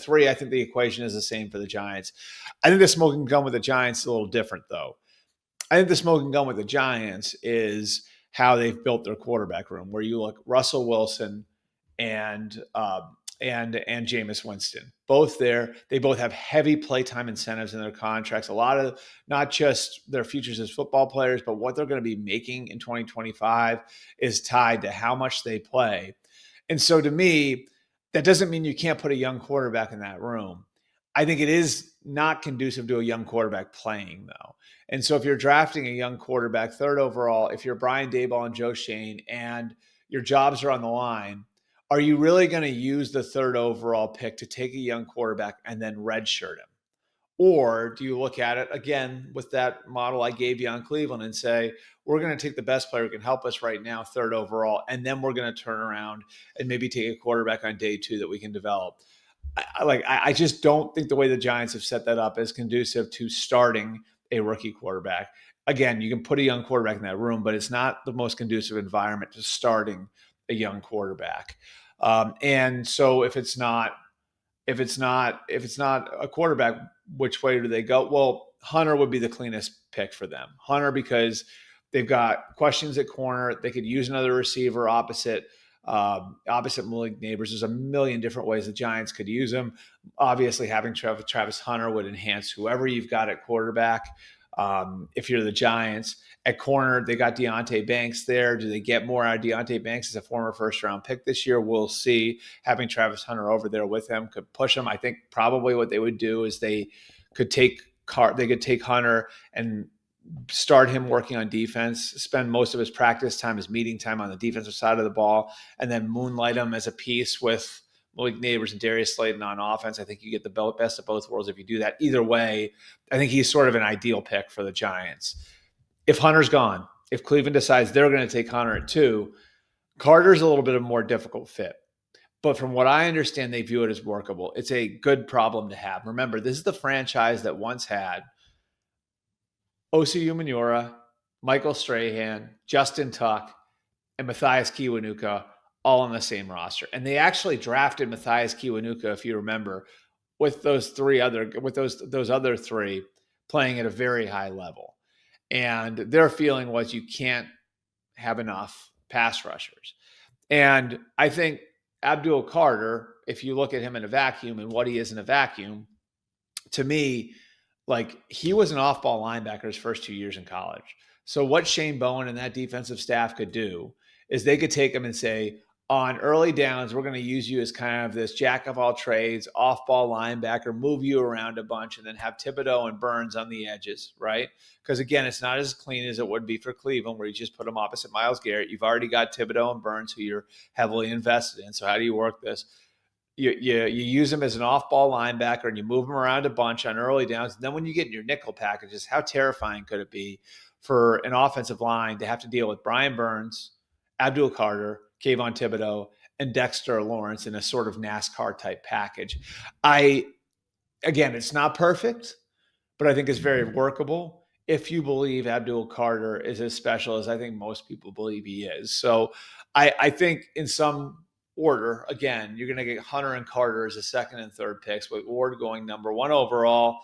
3, I think the equation is the same for the Giants. I think the smoking gun with the Giants is a little different, though. I think the smoking gun with the Giants is how they've built their quarterback room, where you look Russell Wilson and and Jameis Winston, both there. They both have heavy playtime incentives in their contracts. A lot of not just their futures as football players, but what they're going to be making in 2025 is tied to how much they play. And so, to me, that doesn't mean you can't put a young quarterback in that room. I think it is not conducive to a young quarterback playing, though. And so if you're drafting a young quarterback, third overall, if you're Brian Daboll and Joe Schoen and your jobs are on the line, are you really going to use the third overall pick to take a young quarterback and then redshirt him? Or do you look at it again with that model I gave you on Cleveland and say, we're going to take the best player who can help us right now, third overall, and then we're going to turn around and maybe take a quarterback on day 2 that we can develop? I just don't think the way the Giants have set that up is conducive to starting a rookie quarterback. Again, you can put a young quarterback in that room, but it's not the most conducive environment to starting a young quarterback. And so if it's not a quarterback, which way do they go? Well, Hunter would be the cleanest pick for them. Hunter, because they've got questions at corner. They could use another receiver opposite Malik Neighbors. There's a million different ways the Giants could use him. Obviously, having Travis Hunter would enhance whoever you've got at quarterback. If you're the Giants at corner, they got Deonte Banks there. Do they get more out of Deonte Banks as a former first-round pick this year? We'll see. Having Travis Hunter over there with him could push him. I think probably what they would do is they could take Hunter and start him working on defense, spend most of his practice time, his meeting time on the defensive side of the ball, and then moonlight him as a piece with Malik Neighbors and Darius Slayton on offense. I think you get the best of both worlds if you do that. Either way, I think he's sort of an ideal pick for the Giants. If Hunter's gone, if Cleveland decides they're going to take Hunter at 2, Carter's a little bit of a more difficult fit. But from what I understand, they view it as workable. It's a good problem to have. Remember, this is the franchise that once had Osi Umenyiora, Michael Strahan, Justin Tuck, and Matthias Kiwanuka all on the same roster. And they actually drafted Matthias Kiwanuka, if you remember, with those other 3 playing at a very high level. And their feeling was you can't have enough pass rushers. And I think Abdul Carter, if you look at him in a vacuum and what he is in a vacuum, to me, like, he was an off-ball linebacker his first 2 years in college. So what Shane Bowen and that defensive staff could do is they could take him and say, on early downs, we're going to use you as kind of this jack of all trades, off-ball linebacker, move you around a bunch, and then have Thibodeau and Burns on the edges, right? Because, again, it's not as clean as it would be for Cleveland, where you just put them opposite Myles Garrett. You've already got Thibodeau and Burns, who you're heavily invested in. So how do you work this? You use him as an off-ball linebacker and you move him around a bunch on early downs. And then when you get in your nickel packages, how terrifying could it be for an offensive line to have to deal with Brian Burns, Abdul Carter, Kayvon Thibodeau, and Dexter Lawrence in a sort of NASCAR-type package? Again, it's not perfect, but I think it's very workable if you believe Abdul Carter is as special as I think most people believe he is. So I think in some order, again, you're going to get Hunter and Carter as a second and third picks, with Ward going number 1 overall,